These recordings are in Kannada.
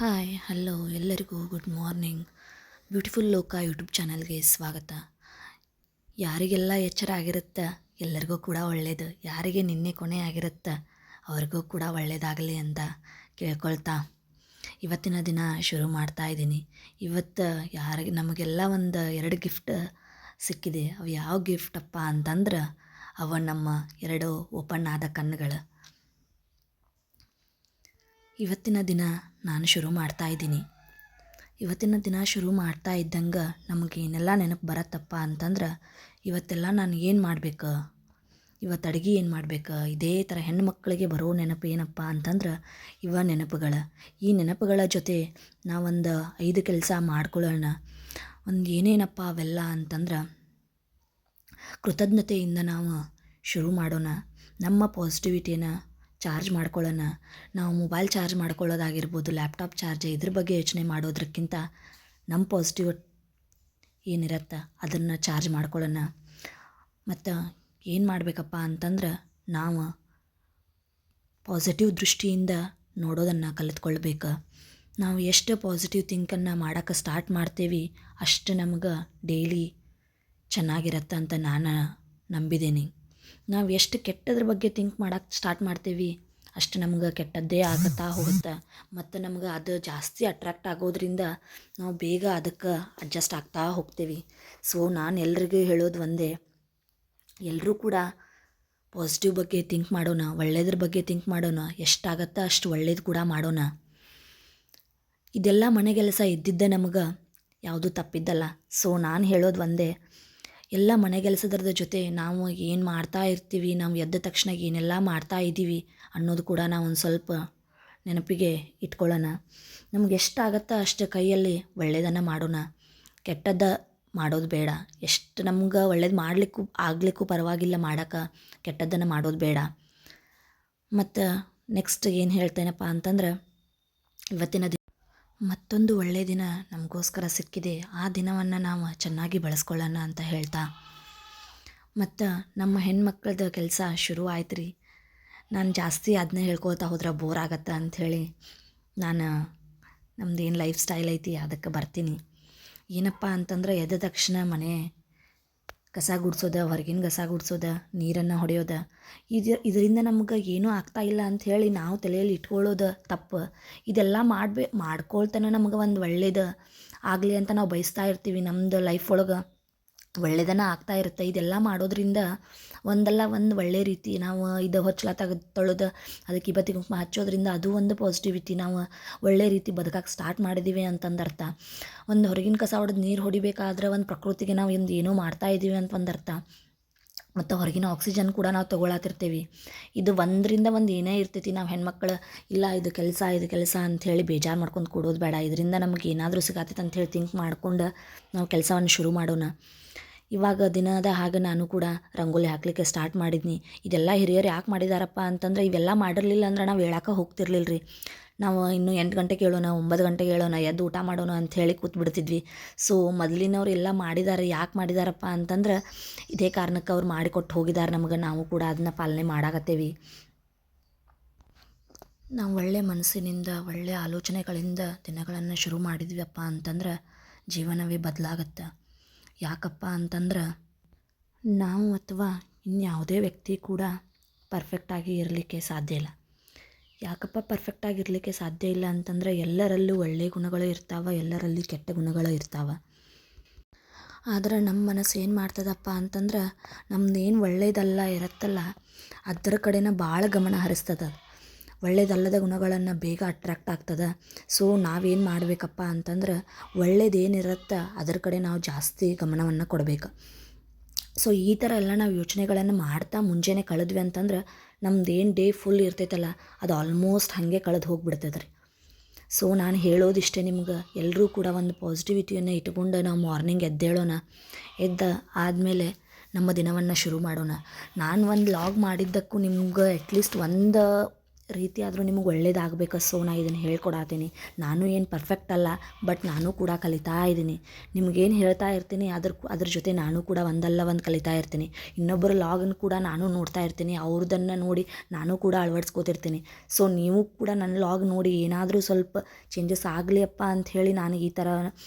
ಹಾಯ್ ಹಲೋ ಎಲ್ಲರಿಗೂ ಗುಡ್ ಮಾರ್ನಿಂಗ್. ಬ್ಯೂಟಿಫುಲ್ ಲೋಕ ಯೂಟ್ಯೂಬ್ ಚಾನಲ್ಗೆ ಸ್ವಾಗತ. ಯಾರಿಗೆಲ್ಲ ಎಚ್ಚರ ಆಗಿರುತ್ತೆ ಎಲ್ಲರಿಗೂ ಕೂಡ ಒಳ್ಳೆಯದು, ಯಾರಿಗೆ ನಿನ್ನೆ ಕೊನೆ ಆಗಿರುತ್ತೆ ಅವ್ರಿಗೂ ಕೂಡ ಒಳ್ಳೆಯದಾಗಲಿ ಅಂತ ಕೇಳ್ಕೊಳ್ತಾ ಇವತ್ತಿನ ದಿನ ಶುರು ಮಾಡ್ತಾ ಇದ್ದೀನಿ. ಇವತ್ತು ನಮಗೆಲ್ಲ ಒಂದು 2 ಗಿಫ್ಟ್ ಸಿಕ್ಕಿದೆ. ಅವು ಯಾವ ಗಿಫ್ಟಪ್ಪ ಅಂತಂದ್ರೆ ಅವ ನಮ್ಮ 2 ಓಪನ್ ಆದ ಕಣ್ಣುಗಳು. ಇವತ್ತಿನ ದಿನ ನಾನು ಶುರು ಮಾಡ್ತಾ ಇದ್ದೀನಿ. ಇವತ್ತಿನ ದಿನ ಶುರು ಮಾಡ್ತಾ ಇದ್ದಂಗೆ ನಮಗೆ ಏನೆಲ್ಲ ನೆನಪು ಬರತ್ತಪ್ಪ ಅಂತಂದ್ರೆ, ಇವತ್ತೆಲ್ಲ ನಾನು ಏನು ಮಾಡಬೇಕು, ಇವತ್ತು ಅಡುಗೆ ಏನು ಮಾಡಬೇಕು, ಇದೇ ಥರ ಹೆಣ್ಣುಮಕ್ಕಳಿಗೆ ಬರೋ ನೆನಪು ಏನಪ್ಪ ಅಂತಂದ್ರೆ ಇವ ನೆನಪುಗಳು. ಈ ನೆನಪುಗಳ ಜೊತೆ ನಾವೊಂದು 5 ಕೆಲಸ ಮಾಡ್ಕೊಳ್ಳೋಣ. ಒಂದು ಏನೇನಪ್ಪ ಅವೆಲ್ಲ ಅಂತಂದ್ರೆ, ಕೃತಜ್ಞತೆಯಿಂದ ನಾವು ಶುರು ಮಾಡೋಣ. ನಮ್ಮ ಪಾಸಿಟಿವಿಟಿನ ಚಾರ್ಜ್ ಮಾಡ್ಕೊಳ್ಳೋಣ. ನಾವು ಮೊಬೈಲ್ ಚಾರ್ಜ್ ಮಾಡ್ಕೊಳ್ಳೋದಾಗಿರ್ಬೋದು, ಲ್ಯಾಪ್ಟಾಪ್ ಚಾರ್ಜ್, ಇದ್ರ ಬಗ್ಗೆ ಯೋಚನೆ ಮಾಡೋದಕ್ಕಿಂತ ನಮ್ಮ ಪಾಸಿಟಿವ್ ಏನಿರತ್ತೆ ಅದನ್ನು ಚಾರ್ಜ್ ಮಾಡ್ಕೊಳ್ಳೋಣ. ಮತ್ತು ಏನು ಮಾಡಬೇಕಪ್ಪ ಅಂತಂದ್ರೆ, ನಾವು ಪಾಸಿಟಿವ್ ದೃಷ್ಟಿಯಿಂದ ನೋಡೋದನ್ನು ಕಲಿತ್ಕೊಳ್ಬೇಕು. ನಾವು ಎಷ್ಟು ಪಾಸಿಟಿವ್ ಥಿಂಕನ್ನು ಮಾಡೋಕ್ಕೆ ಸ್ಟಾರ್ಟ್ ಮಾಡ್ತೇವೆ ಅಷ್ಟು ನಮ್ಗೆ ಡೈಲಿ ಚೆನ್ನಾಗಿರತ್ತೆ ಅಂತ ನಾನು ನಂಬಿದ್ದೀನಿ. ನಾವು ಎಷ್ಟು ಕೆಟ್ಟದ್ರ ಬಗ್ಗೆ ಥಿಂಕ್ ಮಾಡೋಕ್ಕೆ ಸ್ಟಾರ್ಟ್ ಮಾಡ್ತೀವಿ ಅಷ್ಟು ನಮ್ಗೆ ಕೆಟ್ಟದ್ದೇ ಆಗುತ್ತಾ ಹೋಗುತ್ತೆ. ಮತ್ತು ನಮ್ಗೆ ಅದು ಜಾಸ್ತಿ ಅಟ್ರ್ಯಾಕ್ಟ್ ಆಗೋದ್ರಿಂದ ನಾವು ಬೇಗ ಅದಕ್ಕೆ ಅಡ್ಜಸ್ಟ್ ಆಗ್ತಾ ಹೋಗ್ತೀವಿ. ಸೊ ನಾನು ಎಲ್ರಿಗೂ ಹೇಳೋದು ಒಂದೇ, ಎಲ್ಲರೂ ಕೂಡ ಪಾಸಿಟಿವ್ ಬಗ್ಗೆ ಥಿಂಕ್ ಮಾಡೋಣ, ಒಳ್ಳೆಯದ್ರ ಬಗ್ಗೆ ಥಿಂಕ್ ಮಾಡೋಣ. ಎಷ್ಟಾಗತ್ತೋ ಅಷ್ಟು ಒಳ್ಳೇದು ಕೂಡ ಮಾಡೋಣ. ಇದೆಲ್ಲ ಮನೆಗೆಲಸ ಇದ್ದಿದ್ದೆ ನಮಗೆ ಯಾವುದೂ ತಪ್ಪಿದ್ದಲ್ಲ. ಸೊ ನಾನು ಹೇಳೋದು ಒಂದೇ, ಎಲ್ಲ ಮನೆಗೆಲಸದ ಜೊತೆ ನಾವು ಏನು ಮಾಡ್ತಾ ಇರ್ತೀವಿ, ನಾವು ಎದ್ದ ತಕ್ಷಣ ಏನೆಲ್ಲ ಮಾಡ್ತಾ ಇದ್ದೀವಿ ಅನ್ನೋದು ಕೂಡ ನಾವು ಒಂದು ಸ್ವಲ್ಪ ನೆನಪಿಗೆ ಇಟ್ಕೊಳ್ಳೋಣ. ನಮ್ಗೆ ಎಷ್ಟಾಗತ್ತೋ ಅಷ್ಟು ಕೈಯಲ್ಲಿ ಒಳ್ಳೆಯದನ್ನು ಮಾಡೋಣ, ಕೆಟ್ಟದ್ದು ಮಾಡೋದು ಬೇಡ. ಎಷ್ಟು ನಮ್ಗೆ ಒಳ್ಳೇದು ಆಗಲಿಕ್ಕೂ ಪರವಾಗಿಲ್ಲ, ಮಾಡೋಕ್ಕೆ ಕೆಟ್ಟದ್ದನ್ನು ಮಾಡೋದು ಬೇಡ. ಮತ್ತು ನೆಕ್ಸ್ಟ್ ಏನು ಹೇಳ್ತೇನಪ್ಪ ಅಂತಂದ್ರೆ, ಇವತ್ತಿನ ಮತ್ತೊಂದು ಒಳ್ಳೆಯ ದಿನ ನಮಗೋಸ್ಕರ ಸಿಕ್ಕಿದೆ. ಆ ದಿನವನ್ನು ನಾವು ಚೆನ್ನಾಗಿ ಬಳಸ್ಕೊಳ್ಳೋಣ ಅಂತ ಹೇಳ್ತಾ, ಮತ್ತು ನಮ್ಮ ಹೆಣ್ಮಕ್ಳದ್ದು ಕೆಲಸ ಶುರು ಆಯ್ತು ರೀ. ನಾನು ಜಾಸ್ತಿ ಅದನ್ನೇ ಹೇಳ್ಕೊಳ್ತಾ ಹೋದ್ರೆ ಬೋರ್ ಆಗತ್ತೆ ಅಂಥೇಳಿ ನಾನು ನಮ್ಮದೇನು ಲೈಫ್ ಸ್ಟೈಲ್ ಐತಿ ಅದಕ್ಕೆ ಬರ್ತೀನಿ. ಏನಪ್ಪ ಅಂತಂದ್ರೆ, ಎದ್ದ ತಕ್ಷಣ ಮನೆ ಕಸ ಗುಡಿಸೋದು, ಹೊರಗಿನ ಕಸ ಗುಡಿಸೋದು, ನೀರನ್ನು ಹೊಡೆಯೋದು, ಇದರಿಂದ ನಮ್ಗೆ ಏನೂ ಆಗ್ತಾಯಿಲ್ಲ ಅಂಥೇಳಿ ನಾವು ತಲೆಯಲ್ಲಿ ಇಟ್ಕೊಳ್ಳೋದು ತಪ್ಪು. ಇದೆಲ್ಲ ಮಾಡ್ಕೊಳ್ತಾನೆ ನಮ್ಗೆ ಒಂದು ಒಳ್ಳೇದು ಆಗಲಿ ಅಂತ ನಾವು ಬಯಸ್ತಾ ಇರ್ತೀವಿ. ನಮ್ಮದು ಲೈಫ್ ಒಳಗೆ ಒಳ್ಳೆಯದನ್ನು ಆಗ್ತಾ ಇರುತ್ತೆ. ಇದೆಲ್ಲ ಮಾಡೋದ್ರಿಂದ ಒಂದಲ್ಲ ಒಂದು ಒಳ್ಳೆ ರೀತಿ ನಾವು ಇದು ಹೊಚ್ಚಲ ತೊಳೆದು ಅದಕ್ಕೆ ಇಬತ್ತಿ ಕುಂಕುಮ ಹಚ್ಚೋದ್ರಿಂದ ಅದು ಒಂದು ಪಾಸಿಟಿವಿಟಿ. ನಾವು ಒಳ್ಳೆ ರೀತಿ ಬದುಕಕ್ಕೆ ಸ್ಟಾರ್ಟ್ ಮಾಡಿದ್ದೀವಿ ಅಂತಂದು ಅರ್ಥ. ಒಂದು ಹೊರಗಿನ ಕಸ ಹೊಡೆದು ನೀರು ಹೊಡಿಬೇಕಾದ್ರೆ ಒಂದು ಪ್ರಕೃತಿಗೆ ನಾವು ಏನೋ ಮಾಡ್ತಾ ಇದ್ದೀವಿ ಅಂತ ಒಂದು ಅರ್ಥ. ಮತ್ತು ಹೊರಗಿನ ಆಕ್ಸಿಜನ್ ಕೂಡ ನಾವು ತೊಗೊಳತಿರ್ತೀವಿ. ಇದು ಒಂದರಿಂದ ಒಂದು ಏನೇ ಇರ್ತೈತಿ. ನಾವು ಹೆಣ್ಮಕ್ಳು ಇಲ್ಲ ಇದು ಕೆಲಸ ಅಂಥೇಳಿ ಬೇಜಾರು ಮಾಡ್ಕೊಂಡು ಕೊಡೋದು ಬೇಡ. ಇದರಿಂದ ನಮಗೆ ಏನಾದರೂ ಸಿಗತ್ತೈತೆ ಅಂಥೇಳಿ ಥಿಂಕ್ ಮಾಡ್ಕೊಂಡು ನಾವು ಕೆಲಸವನ್ನು ಶುರು ಮಾಡೋಣ. ಇವಾಗ ದಿನದ ಹಾಗೆ ನಾನು ಕೂಡ ರಂಗೋಲಿ ಹಾಕಲಿಕ್ಕೆ ಸ್ಟಾರ್ಟ್ ಮಾಡಿದ್ನಿ. ಇದೆಲ್ಲ ಹಿರಿಯರು ಯಾಕೆ ಮಾಡಿದಾರಪ್ಪ ಅಂತಂದ್ರೆ, ಇವೆಲ್ಲ ಮಾಡಿರಲಿಲ್ಲ ಅಂದ್ರೆ ನಾವು ಹೇಳಕ್ಕೆ ಹೋಗ್ತಿರ್ಲಿಲ್ಲ ರೀ. ನಾವು ಇನ್ನೂ 8 ಗಂಟೆಗೆ ಹೇಳೋಣ, 9 ಗಂಟೆಗೆ ಹೇಳೋಣ, ಎದ್ದು ಊಟ ಮಾಡೋಣ ಅಂಥೇಳಿ ಕೂತ್ಬಿಡ್ತಿದ್ವಿ. ಸೊ ಮೊದಲಿನವ್ರು ಎಲ್ಲ ಮಾಡಿದ್ದಾರೆ. ಯಾಕೆ ಮಾಡಿದಾರಪ್ಪ ಅಂತಂದ್ರೆ, ಇದೇ ಕಾರಣಕ್ಕೆ ಅವ್ರು ಮಾಡಿಕೊಟ್ಟು ಹೋಗಿದ್ದಾರೆ ನಮ್ಗೆ. ನಾವು ಕೂಡ ಅದನ್ನ ಪಾಲನೆ ಮಾಡಾಕತ್ತೇವಿ. ನಾವು ಒಳ್ಳೆಯ ಮನಸ್ಸಿನಿಂದ, ಒಳ್ಳೆಯ ಆಲೋಚನೆಗಳಿಂದ ದಿನಗಳನ್ನು ಶುರು ಮಾಡಿದ್ವಿಯಪ್ಪ ಅಂತಂದ್ರೆ ಜೀವನವೇ ಬದಲಾಗತ್ತೆ. ಯಾಕಪ್ಪ ಅಂತಂದ್ರೆ, ನಾವು ಅಥವಾ ಇನ್ಯಾವುದೇ ವ್ಯಕ್ತಿ ಕೂಡ ಪರ್ಫೆಕ್ಟಾಗಿ ಇರಲಿಕ್ಕೆ ಸಾಧ್ಯ ಇಲ್ಲ. ಯಾಕಪ್ಪ ಪರ್ಫೆಕ್ಟಾಗಿರಲಿಕ್ಕೆ ಸಾಧ್ಯ ಇಲ್ಲ ಅಂತಂದರೆ, ಎಲ್ಲರಲ್ಲೂ ಒಳ್ಳೆಯ ಗುಣಗಳು ಇರ್ತಾವೆ, ಎಲ್ಲರಲ್ಲಿ ಕೆಟ್ಟ ಗುಣಗಳು ಇರ್ತಾವೆ. ಆದರೆ ನಮ್ಮ ಮನಸ್ಸು ಏನು ಮಾಡ್ತದಪ್ಪ ಅಂತಂದ್ರೆ, ನಮ್ಮದೇನು ಒಳ್ಳೇದಲ್ಲ ಇರುತ್ತಲ್ಲ ಅದರ ಕಡೆನ ಭಾಳ ಗಮನ ಹರಿಸ್ತದೆ. ಒಳ್ಳೇದಲ್ಲದ ಗುಣಗಳನ್ನು ಬೇಗ ಅಟ್ರ್ಯಾಕ್ಟ್ ಆಗ್ತದೆ. ಸೊ ನಾವೇನು ಮಾಡಬೇಕಪ್ಪ ಅಂತಂದ್ರೆ, ಒಳ್ಳೇದೇನಿರುತ್ತೆ ಅದರ ಕಡೆ ನಾವು ಜಾಸ್ತಿ ಗಮನವನ್ನು ಕೊಡಬೇಕು. ಸೊ ಈ ಥರ ಎಲ್ಲ ನಾವು ಯೋಚನೆಗಳನ್ನು ಮಾಡ್ತಾ ಮುಂಜಾನೆ ಕಳೆದ್ವಿ ಅಂತಂದ್ರೆ, ನಮ್ದೇನು ಡೇ ಫುಲ್ ಇರ್ತೈತಲ್ಲ ಅದು ಆಲ್ಮೋಸ್ಟ್ ಹಾಗೆ ಕಳೆದು ಹೋಗಿಬಿಡ್ತದೆ ರೀ. ಸೊ ನಾನು ಹೇಳೋದಿಷ್ಟೇ ನಿಮ್ಗೆ, ಎಲ್ಲರೂ ಕೂಡ ಒಂದು ಪಾಸಿಟಿವಿಟಿಯನ್ನು ಇಟ್ಕೊಂಡು ನಾವು ಮಾರ್ನಿಂಗ್ ಎದ್ದೇಳೋಣ. ಆದಮೇಲೆ ನಮ್ಮ ದಿನವನ್ನು ಶುರು ಮಾಡೋಣ. ನಾನು ಒಂದು ಲಾಗ್ ಮಾಡಿದ್ದಕ್ಕೂ ನಿಮ್ಗೆ ಅಟ್ಲೀಸ್ಟ್ ಒಂದು ರೀತಿ ಆದರೂ ನಿಮಗೆ ಒಳ್ಳೇದಾಗಬೇಕು. ಸೊ ನಾ ಇದನ್ನು ಹೇಳ್ಕೊಡತ್ತೀನಿ. ನಾನು ಏನು ಪರ್ಫೆಕ್ಟ್ ಅಲ್ಲ, ಬಟ್ ನಾನು ಕೂಡ ಕಲಿತಾ ಇದ್ದೀನಿ. ನಿಮಗೇನು ಹೇಳ್ತಾ ಇರ್ತೀನಿ ಅದ್ರ ಜೊತೆ ನಾನು ಕೂಡ ಒಂದಲ್ಲ ಒಂದು ಕಲಿತಾ ಇರ್ತೀನಿ. ಇನ್ನೊಬ್ಬರ ಲಾಗನ್ನು ಕೂಡ ನಾನು ನೋಡ್ತಾ ಇರ್ತೀನಿ. ಅವ್ರದನ್ನು ನೋಡಿ ನಾನು ಕೂಡ ಅಳವಡಿಸ್ಕೋತಿರ್ತೀನಿ. ಸೊ ನೀವು ಕೂಡ ನನ್ನ ಲಾಗ್ ನೋಡಿ ಏನಾದರೂ ಸ್ವಲ್ಪ ಚೇಂಜಸ್ ಆಗಲಿಯಪ್ಪ ಅಂಥೇಳಿ ನಾನು ಈ ಥರ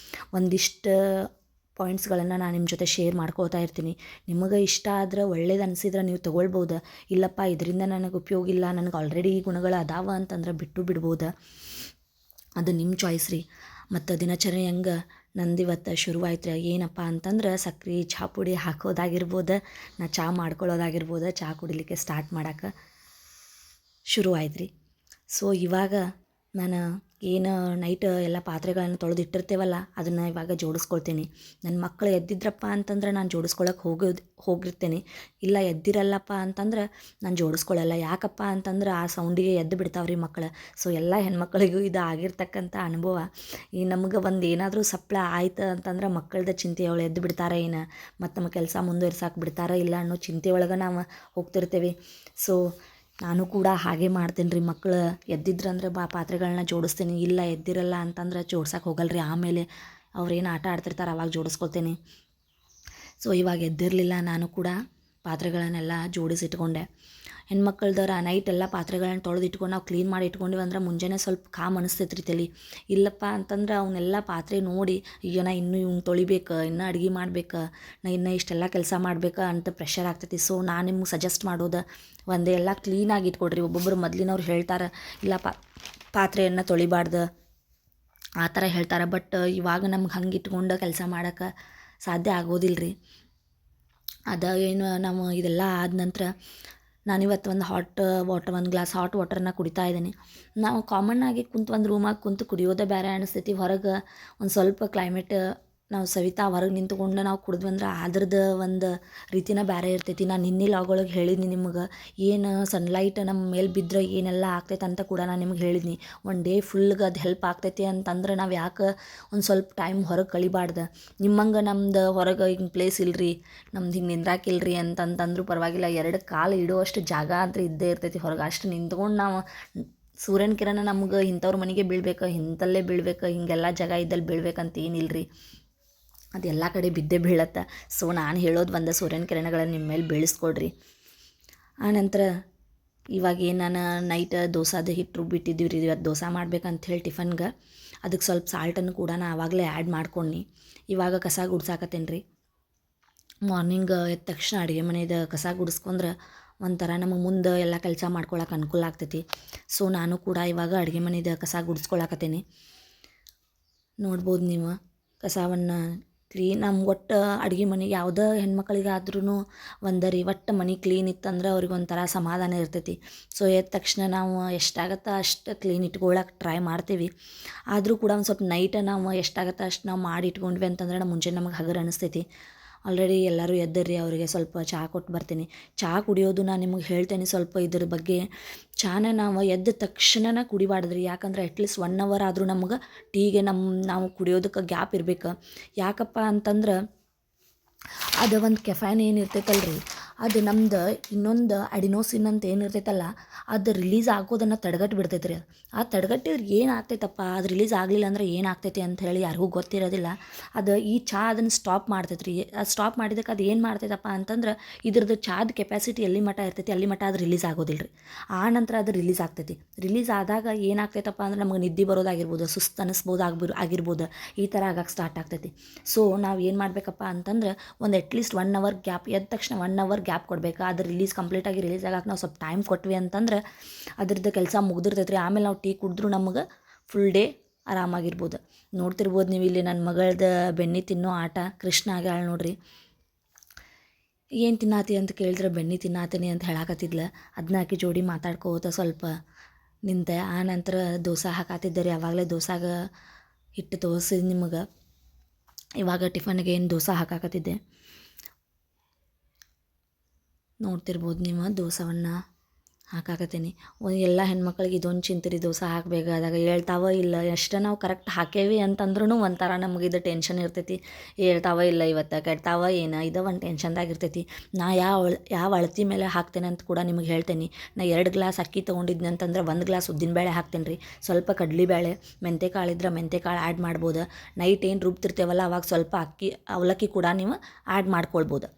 ಒಂದಿಷ್ಟು ಪಾಯಿಂಟ್ಸ್ಗಳನ್ನು ನಾನು ನಿಮ್ಮ ಜೊತೆ ಶೇರ್ ಮಾಡ್ಕೋತಾ ಇರ್ತೀನಿ. ನಿಮಗೆ ಇಷ್ಟ ಆದ್ರೆ ಒಳ್ಳೇದು ಅನಿಸಿದ್ರೆ ನೀವು ತೊಗೊಳ್ಬೋದು. ಇಲ್ಲಪ್ಪ ಇದರಿಂದ ನನಗೆ ಉಪಯೋಗ ಇಲ್ಲ, ನನಗೆ ಆಲ್ರೆಡಿ ಈ ಗುಣಗಳು ಅದಾವ ಅಂತಂದ್ರೆ ಬಿಟ್ಟು ಬಿಡ್ಬೋದು. ಅದು ನಿಮ್ಮ ಚಾಯ್ಸ್ ರೀ. ಮತ್ತು ದಿನಚರಿ ಹೆಂಗೆ ನಂದಿವತ್ತು ಶುರುವಾಯ್ತು ರೀ. ಏನಪ್ಪ ಅಂತಂದ್ರೆ ಸಕ್ರೆ ಚಹಾ ಪುಡಿ ಹಾಕೋದಾಗಿರ್ಬೋದು, ನಾ ಚಹಾ ಮಾಡ್ಕೊಳ್ಳೋದಾಗಿರ್ಬೋದು, ಚಹಾ ಕುಡಿಲಿಕ್ಕೆ ಸ್ಟಾರ್ಟ್ ಮಾಡೋಕೆ ಶುರುವಾಯ್ತು ರೀ. ಸೊ ಇವಾಗ ನಾನು ಏನು ನೈಟ್ ಎಲ್ಲ ಪಾತ್ರೆಗಳನ್ನು ತೊಳೆದಿಟ್ಟಿರ್ತೇವಲ್ಲ ಅದನ್ನು ಇವಾಗ ಜೋಡಿಸ್ಕೊಳ್ತೀನಿ. ನನ್ನ ಮಕ್ಕಳು ಎದ್ದಿದ್ರಪ್ಪ ಅಂತಂದ್ರೆ ನಾನು ಜೋಡಿಸ್ಕೊಳಕ್ಕೆ ಹೋಗಿರ್ತೇನೆ. ಇಲ್ಲ ಎದ್ದಿರಲ್ಲಪ್ಪ ಅಂತಂದ್ರೆ ನಾನು ಜೋಡಿಸ್ಕೊಳ್ಳಲ್ಲ. ಯಾಕಪ್ಪ ಅಂತಂದ್ರೆ ಆ ಸೌಂಡಿಗೆ ಎದ್ದು ಬಿಡ್ತಾವ್ರಿ ಮಕ್ಕಳು. ಸೊ ಎಲ್ಲ ಹೆಣ್ಮಕ್ಳಿಗೂ ಇದು ಆಗಿರ್ತಕ್ಕಂಥ ಅನುಭವ. ಈ ನಮ್ಗೆ ಒಂದು ಏನಾದರೂ ಸಪ್ಪಳ ಆಯ್ತು ಅಂತಂದ್ರೆ ಮಕ್ಕಳದ ಚಿಂತೆ ಅವಳು ಎದ್ದು ಬಿಡ್ತಾರೆ ಏನು, ಮತ್ತು ನಮ್ಮ ಕೆಲಸ ಮುಂದುವರ್ಸಕ್ಕೆ ಬಿಡ್ತಾರ ಇಲ್ಲ ಅನ್ನೋ ಚಿಂತೆ ಒಳಗೆ ನಾವು ಹೋಗ್ತಿರ್ತೇವೆ. ಸೊ ನಾನು ಕೂಡ ಹಾಗೆ ಮಾಡ್ತೀನಿ ರೀ. ಮಕ್ಕಳು ಎದ್ದಿದ್ರಂದ್ರೆ ಪಾತ್ರೆಗಳನ್ನ ಜೋಡಿಸ್ತೀನಿ. ಇಲ್ಲ ಎದ್ದಿರಲ್ಲ ಅಂತಂದ್ರೆ ಜೋಡ್ಸಕ್ಕೆ ಹೋಗಲ್ಲ ರೀ. ಆಮೇಲೆ ಅವ್ರೇನು ಆಟ ಆಡ್ತಿರ್ತಾರೆ ಅವಾಗ ಜೋಡಿಸ್ಕೊಳ್ತೀನಿ. ಸೊ ಇವಾಗ ಎದ್ದಿರಲಿಲ್ಲ, ನಾನು ಕೂಡ ಪಾತ್ರೆಗಳನ್ನೆಲ್ಲ ಜೋಡಿಸಿಟ್ಕೊಂಡೆ. ಹೆಣ್ಮಕ್ಳದರ ನೈಟ್ ಎಲ್ಲ ಪಾತ್ರೆಗಳನ್ನ ತೊಳೆದು ಇಟ್ಕೊಂಡು ನಾವು ಕ್ಲೀನ್ ಮಾಡಿ ಇಟ್ಕೊಂಡಿವಿ ಅಂದ್ರೆ ಮುಂಜಾನೆ ಸ್ವಲ್ಪ ಕಾಮ್ ಅನಿಸ್ತೈತೆ ರೀ ತಲೆ. ಇಲ್ಲಪ್ಪ ಅಂತಂದ್ರೆ ಅವನ್ನೆಲ್ಲ ಪಾತ್ರೆ ನೋಡಿ ಈಗ ನಾ ಇನ್ನೂ ಇವ್ನು ತೊಳಿಬೇಕು, ಇನ್ನೂ ಅಡುಗೆ ಮಾಡ್ಬೇಕು, ನಾ ಇನ್ನೂ ಇಷ್ಟೆಲ್ಲ ಕೆಲಸ ಮಾಡ್ಬೇಕು ಅಂತ ಪ್ರೆಷರ್ ಆಗ್ತೈತಿ. ಸೊ ನಾನು ನಿಮ್ಗೆ ಸಜೆಸ್ಟ್ ಮಾಡೋದು ಒಂದೇ, ಎಲ್ಲ ಕ್ಲೀನಾಗಿ ಇಟ್ಕೊಡ್ರಿ. ಒಬ್ಬೊಬ್ಬರು ಮೊದಲಿನವ್ರು ಹೇಳ್ತಾರೆ ಇಲ್ಲ ಪಾತ್ರೆಯನ್ನು ತೊಳಿಬಾರ್ದು ಆ ಥರ ಹೇಳ್ತಾರೆ. ಬಟ್ ಇವಾಗ ನಮ್ಗೆ ಹಂಗೆ ಇಟ್ಕೊಂಡು ಕೆಲಸ ಮಾಡೋಕ್ಕೆ ಸಾಧ್ಯ ಆಗೋದಿಲ್ಲ ರೀ. ಏನು ನಾವು ಇದೆಲ್ಲ ಆದ ನಂತರ ನಾನಿವತ್ತು ಒಂದು ಗ್ಲಾಸ್ ಹಾಟ್ ವಾಟರ್ನ ಕುಡಿತಾ ಇದ್ದೀನಿ. ನಾವು ಕಾಮನ್ನಾಗಿ ಕುಂತು ಒಂದು ರೂಮಾಗಿ ಕುಂತು ಕುಡಿಯೋದೇ ಬೇರೆ ಅನಿಸ್ತೈತಿ. ಹೊರಗೆ ಒಂದು ಸ್ವಲ್ಪ ಕ್ಲೈಮೇಟ್ ನಾವು ಸವಿತಾ ಹೊರಗೆ ನಿಂತ್ಕೊಂಡು ನಾವು ಕುಡಿದ್ವಿ ಅಂದ್ರೆ ಅದ್ರದ್ದು ಒಂದು ರೀತಿನ ಬೇರೆ ಇರ್ತೈತಿ. ನಾನು ನಿನ್ನೆ ಲಾಗೊಳಗೆ ಹೇಳಿದ್ನಿ ನಿಮ್ಗೆ ಏನು ಸನ್ಲೈಟ್ ನಮ್ಮ ಮೇಲೆ ಬಿದ್ದರೆ ಏನೆಲ್ಲ ಆಗ್ತೈತೆ ಅಂತ ಕೂಡ ನಾನು ನಿಮ್ಗೆ ಹೇಳಿದ್ನಿ. ಒನ್ ಡೇ ಫುಲ್ಗೆ ಅದು ಹೆಲ್ಪ್ ಆಗ್ತೈತಿ ಅಂತಂದ್ರೆ ನಾವು ಯಾಕೆ ಒಂದು ಸ್ವಲ್ಪ ಟೈಮ್ ಹೊರಗೆ ಕಳಿಬಾರ್ದು. ನಿಮ್ಮಂಗೆ ನಮ್ದು ಹೊರಗೆ ಹಿಂಗೆ ಪ್ಲೇಸ್ ಇಲ್ಲರಿ, ನಮ್ದು ಹಿಂಗೆ ನಿಂದ್ರಾಕಿಲ್ರಿ ಅಂತಂತಂದ್ರೂ ಪರವಾಗಿಲ್ಲ. 2 ಕಾಲು ಇಡುವಷ್ಟು ಜಾಗ ಅಂತ ಇದ್ದೇ ಇರ್ತೈತಿ ಹೊರಗೆ. ಅಷ್ಟು ನಿಂತ್ಕೊಂಡು ನಾವು ಸೂರ್ಯನ ಕಿರಣ ನಮ್ಗೆ ಇಂಥವ್ರ ಮನೆಗೆ ಬೀಳ್ಬೇಕು, ಇಂಥಲ್ಲೇ ಬೀಳ್ಬೇಕು, ಹಿಂಗೆಲ್ಲ ಜಾಗ ಇದ್ದಲ್ಲಿ ಬೀಳ್ಬೇಕಂತ ಏನಿಲ್ಲ ರೀ. ಅದು ಎಲ್ಲ ಕಡೆ ಬಿದ್ದೇ ಬೀಳತ್ತೆ. ಸೊ ನಾನು ಹೇಳೋದು ಒಂದು ಸೂರ್ಯನ ಕಿರಣಗಳನ್ನು ನಿಮ್ಮ ಮೇಲೆ ಬೀಳಿಸ್ಕೊಡ್ರಿ. ಆನಂತರ ಇವಾಗ ಏನು ನಾನು ನೈಟ್ ದೋಸಾದ ಹಿಟ್ಟು ರುಬ್ಬಿಟ್ಟಿದ್ದೀವಿ ರೀ. ಇವತ್ತು ದೋಸೆ ಮಾಡ್ಬೇಕಂತ ಹೇಳಿ ಟಿಫನ್ಗೆ ಅದಕ್ಕೆ ಸ್ವಲ್ಪ ಸಾಲ್ಟನ್ನು ಕೂಡ ನಾನು ಆವಾಗಲೇ ಆ್ಯಡ್ ಮಾಡ್ಕೊಂಡು ಇವಾಗ ಕಸ ಗುಡ್ಸಾಕತ್ತೇನೆ ರೀ. ಮಾರ್ನಿಂಗ್ ಎದ್ದ ತಕ್ಷಣ ಅಡುಗೆ ಮನೆಯದು ಕಸ ಗುಡಿಸ್ಕೊಂಡ್ರೆ ಒಂಥರ ನಮಗೆ ಮುಂದೆ ಎಲ್ಲ ಕೆಲಸ ಮಾಡ್ಕೊಳಕ್ಕೆ ಅನುಕೂಲ ಆಗ್ತೈತಿ. ಸೊ ನಾನು ಕೂಡ ಇವಾಗ ಅಡುಗೆ ಮನೆಯದು ಕಸ ಗುಡಿಸ್ಕೊಳಕತ್ತೀನಿ. ನೋಡ್ಬೋದು ನೀವು ಕಸವನ್ನು ನಮ್ಗೆ ಒಟ್ಟು ಅಡುಗೆ ಮನೆಗೆ ಯಾವುದೇ ಹೆಣ್ಮಕ್ಳಿಗಾದ್ರೂ ಒಂದರಿ ಒಟ್ಟು ಮನೆ ಕ್ಲೀನ್ ಇತ್ತಂದ್ರೆ ಅವ್ರಿಗೆ ಒಂಥರ ಸಮಾಧಾನ ಇರ್ತೈತಿ. ಸೊ ಎದ್ದ ತಕ್ಷಣ ನಾವು ಎಷ್ಟಾಗತ್ತೆ ಅಷ್ಟು ಕ್ಲೀನ್ ಇಟ್ಕೊಳ್ಳೋಕೆ ಟ್ರೈ ಮಾಡ್ತೀವಿ. ಆದರೂ ಕೂಡ ಒಂದು ಸ್ವಲ್ಪ ನೈಟ್ ನಾವು ಎಷ್ಟಾಗತ್ತೆ ಅಷ್ಟು ನಾವು ಮಾಡಿ ಇಟ್ಕೊಂಡ್ವಿ ಅಂತಂದ್ರೆ ಮುಂಜಾನೆ ನಮಗೆ ಹಗರ್ ಅನಿಸ್ತೈತಿ. ಆಲ್ರೆಡಿ ಎಲ್ಲರೂ ಎದ್ದರ್ರಿ, ಅವರಿಗೆ ಸ್ವಲ್ಪ ಚಹಾ ಕೊಟ್ಟು ಬರ್ತೀನಿ. ಚಹಾ ಕುಡಿಯೋದು ನಾನು ನಿಮಗೆ ಹೇಳ್ತೇನೆ ಸ್ವಲ್ಪ ಇದ್ರ ಬಗ್ಗೆ. ಚಹಾನ ನಾವು ಎದ್ದ ತಕ್ಷಣ ಕುಡಿಬಾರ್ದ್ರಿ. ಯಾಕಂದ್ರೆ ಅಟ್ಲೀಸ್ಟ್ 1 hour ಆದರೂ ನಮ್ಗೆ ಟೀಗೆ ನಾವು ಕುಡಿಯೋದಕ್ಕೆ ಗ್ಯಾಪ್ ಇರಬೇಕು. ಯಾಕಪ್ಪ ಅಂತಂದ್ರೆ ಅದು ಒಂದು ಕೆಫೈನ್ ಏನು ಇರ್ತೈತಲ್ರಿ, ಅದು ನಮ್ದು ಇನ್ನೊಂದು ಅಡಿನೋಸಿನ್ ಅಂತ ಏನು ಇರ್ತೈತಲ್ಲ ಅದು ರಿಲೀಸ್ ಆಗೋದನ್ನು ತಡೆಗಟ್ಟು ಬಿಡ್ತೈತೆ ರೀ. ಆ ತಡೆಗಟ್ಟಿದ್ರೆ ಏನು ಆಗ್ತೈತಪ್ಪ, ಅದು ರಿಲೀಸ್ ಆಗಲಿಲ್ಲ ಅಂದ್ರೆ ಏನಾಗ್ತೈತಿ ಅಂತ ಹೇಳಿ ಯಾರಿಗೂ ಗೊತ್ತಿರೋದಿಲ್ಲ. ಅದು ಈ ಚಹಾ ಅದನ್ನು ಸ್ಟಾಪ್ ಮಾಡ್ತೈತೆ ರೀ. ಅದು ಸ್ಟಾಪ್ ಮಾಡಿದಕ್ಕೆ ಅದು ಏನು ಮಾಡ್ತೈತಪ್ಪ ಅಂತಂದ್ರೆ ಇದ್ರದ್ದು ಚಹಾದ ಕೆಪಾಸಿಟಿ ಎಲ್ಲಿ ಮಟ್ಟ ಇರ್ತೈತಿ ಅಲ್ಲಿ ಮಟ್ಟ ಅದು ರಿಲೀಸ್ ಆಗೋದಿಲ್ಲ ರೀ. ಆ ನಂತರ ಅದು ರಿಲೀಸ್ ಆಗ್ತೈತಿ. ರಿಲೀಸ್ ಆದಾಗ ಏನಾಗ್ತೈತಪ್ಪ ಅಂದ್ರೆ ನಮಗೆ ನಿದ್ದೆ ಬರೋದಾಗಿರ್ಬೋದು, ಸುಸ್ತು ಅನ್ನಿಸ್ಬೋದು ಆಗಿರ್ಬೋದು, ಈ ಥರ ಆಗಕ್ಕೆ ಸ್ಟಾರ್ಟ್ ಆಗ್ತೈತಿ. ಸೊ ನಾವು ಏನು ಮಾಡಬೇಕಪ್ಪ ಅಂತಂದ್ರೆ ಒಂದು ಅಟ್ಲೀಸ್ಟ್ 1 hour ಗ್ಯಾಪ್, ಎದ್ದ ತಕ್ಷಣ 1 hour ಗ್ಯಾಪ್ ಕೊಡಬೇಕು. ಅದು ಕಂಪ್ಲೀಟಾಗಿ ರಿಲೀಸ್ ಆಗಕ್ಕೆ ನಾವು ಸ್ವಲ್ಪ ಟೈಮ್ ಕೊಟ್ವಿ ಅಂತಂದ್ರೆ ಅದ್ರದ್ದು ಕೆಲಸ ಮುಗ್ದಿರ್ತೈತೆ ರೀ. ಆಮೇಲೆ ನಾವು ಟೀ ಕುಡಿದ್ರೂ ನಮಗೆ ಫುಲ್ ಡೇ ಆರಾಮಾಗಿರ್ಬೋದು. ನೋಡ್ತಿರ್ಬೋದು ನೀವು ಇಲ್ಲಿ ನನ್ನ ಮಗಳದ್ದು ಬೆಣ್ಣೆ ತಿನ್ನೋ ಆಟ. ಕೃಷ್ಣ ಆಗ್ಯಾಳ ನೋಡ್ರಿ. ಏನು ತಿನ್ನಾತಿ ಅಂತ ಕೇಳಿದ್ರೆ ಬೆಣ್ಣೆ ತಿನ್ನಾತೀನಿ ಅಂತ ಹೇಳಾಕತ್ತಿದ್ಲ. ಅದನ್ನ ಆಕಿ ಜೋಡಿ ಮಾತಾಡ್ಕೋತ ಸ್ವಲ್ಪ ನಿಂತೆ. ಆ ನಂತರ ದೋಸೆ ಹಾಕಾತಿದ್ದೆ ರೀ. ಆವಾಗಲೇ ದೋಸಾಗ ಹಿಟ್ಟು ತೋರಿಸಿದ್ ನಿಮಗೆ. ಇವಾಗ ಟಿಫನ್ಗೆ ಏನು ದೋಸೆ ಹಾಕಾಕತ್ತಿದ್ದೆ ನೋಡ್ತಿರ್ಬೋದು ನೀವು ದೋಸೆವನ್ನು. ಹಾಕಾಕತ್ತೀನಿ. ಎಲ್ಲ ಹೆಣ್ಮಕ್ಳಿಗೆ ಇದೊಂದು ಚಿಂತೆ ರೀ ದೋಸೆ ಹಾಕಬೇಕಾದಾಗ ಏಳ್ತಾವೋ ಇಲ್ಲ, ಎಷ್ಟು ನಾವು ಕರೆಕ್ಟ್ ಹಾಕೇವಿ ಅಂತಂದ್ರೂ ಒಂಥರ ನಮ್ಗೆ ಇದು ಟೆನ್ಷನ್ ಇರ್ತೈತಿ. ಏಳ್ತಾವೋ ಇಲ್ಲ ಇವತ್ತು, ಕೆಡ್ತಾವೋ ಏನು, ಇದು ಒಂದು ಟೆನ್ಷನ್ದಾಗ ಇರ್ತೈತಿ. ನಾ ಯಾವ ಅಳತೆ ಮೇಲೆ ಹಾಕ್ತೇನೆ ಅಂತ ಕೂಡ ನಿಮಗೆ ಹೇಳ್ತೇನೆ. ನಾ 2 ಗ್ಲಾಸ್ ಅಕ್ಕಿ ತೊಗೊಂಡಿದ್ನಿ ಅಂತಂದ್ರೆ 1 ಗ್ಲಾಸ್ ಉದ್ದಿನಬೇಳೆ ಹಾಕ್ತೇನೆ ರೀ. ಸ್ವಲ್ಪ ಕಡ್ಲೆಬೇಳೆ, ಮೆಂತ್ಯಕಾಳು ಇದ್ರೆ ಮೆಂತ್ಯಕಾಳು ಆ್ಯಡ್ ಮಾಡ್ಬೋದು. ನೈಟ್ ಏನು ರುಬ್ತಿರ್ತೇವಲ್ಲ ಅವಾಗ ಸ್ವಲ್ಪ ಅವಲಕ್ಕಿ ಕೂಡ ನೀವು ಆ್ಯಡ್ ಮಾಡ್ಕೊಳ್ಬೋದು.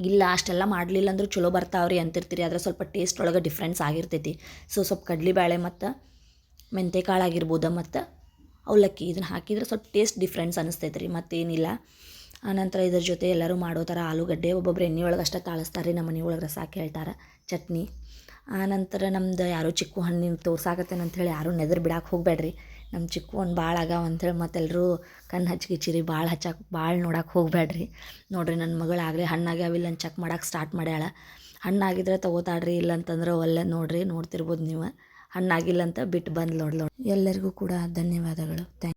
ಇಲ್ಲ ಅಷ್ಟೆಲ್ಲ ಮಾಡಲಿಲ್ಲ ಅಂದರೂ ಚಲೋ ಬರ್ತಾವ್ರಿ ಅಂತಿರ್ತೀರಿ, ಆದರೆ ಸ್ವಲ್ಪ ಟೇಸ್ಟ್ ಒಳಗೆ ಡಿಫ್ರೆನ್ಸ್ ಆಗಿರ್ತೈತಿ. ಸ್ವಲ್ಪ ಕಡ್ಲೆಬೇಳೆ ಮತ್ತು ಮೆಂತ್ಯಕಾಳು ಆಗಿರ್ಬೋದು ಮತ್ತು ಅವಲಕ್ಕಿ ಇದನ್ನು ಹಾಕಿದ್ರೆ ಸ್ವಲ್ಪ ಟೇಸ್ಟ್ ಡಿಫ್ರೆನ್ಸ್ ಅನ್ನಿಸ್ತೈತೆ ರೀ, ಮತ್ತೇನಿಲ್ಲ. ಆನಂತರ ಇದ್ರ ಜೊತೆ ಎಲ್ಲರೂ ಮಾಡೋ ಥರ ಆಲೂಗಡ್ಡೆ ಒಬ್ಬೊಬ್ರು ಎಣ್ಣೆ ಒಳಗೆ ಅಷ್ಟೇ ತಾಳಿಸ್ತಾರೆ, ನಮ್ಮ ಮನೆ ಒಳಗೆ ರಸ ಹೇಳ್ತಾರೆ, ಚಟ್ನಿ. ಆನಂತರ ನಮ್ದು ಯಾರೋ ಚಿಕ್ಕು ಹಣ್ಣಿನ ತೋರ್ಸಾಕತ್ತೇನೆ ಅಂಥೇಳಿ ಯಾರೂ ನೆದರ್ ಬಿಡಕ್ಕೆ ಹೋಗಬೇಡ್ರಿ. ನಮ್ಮ ಚಿಕ್ಕು ಒಂದು ಭಾಳ ಆಗ್ಯಾವ ಅಂಥೇಳಿ ಮತ್ತೆಲ್ಲರೂ ಕಣ್ಣು ಹಚ್ಚಿರಿ, ಭಾಳ ನೋಡಕ್ಕೆ ಹೋಗಬೇಡ್ರಿ. ನೋಡಿರಿ ನನ್ನ ಮಗಳು ಆಗಲೇ ಹಣ್ಣಾಗ್ಯಾವಿಲ್ಲ ಅಂತ ಚೆಕ್ ಮಾಡಕ್ಕೆ ಸ್ಟಾರ್ಟ್ ಮಾಡ್ಯಾಳ. ಹಣ್ಣಾಗಿದ್ರೆ ತೊಗೋತಾಳ್ರಿ, ಇಲ್ಲ ಅಂತಂದ್ರೆ ಒಲ್ಲೆ ನೋಡಿರಿ, ನೋಡ್ತಿರ್ಬೋದು ನೀವು. ಹಣ್ಣಾಗಿಲ್ಲ ಅಂತ ಬಿಟ್ಟು ಬಂದು ನೋಡ್ಲು. ಎಲ್ಲರಿಗೂ ಕೂಡ ಧನ್ಯವಾದಗಳು.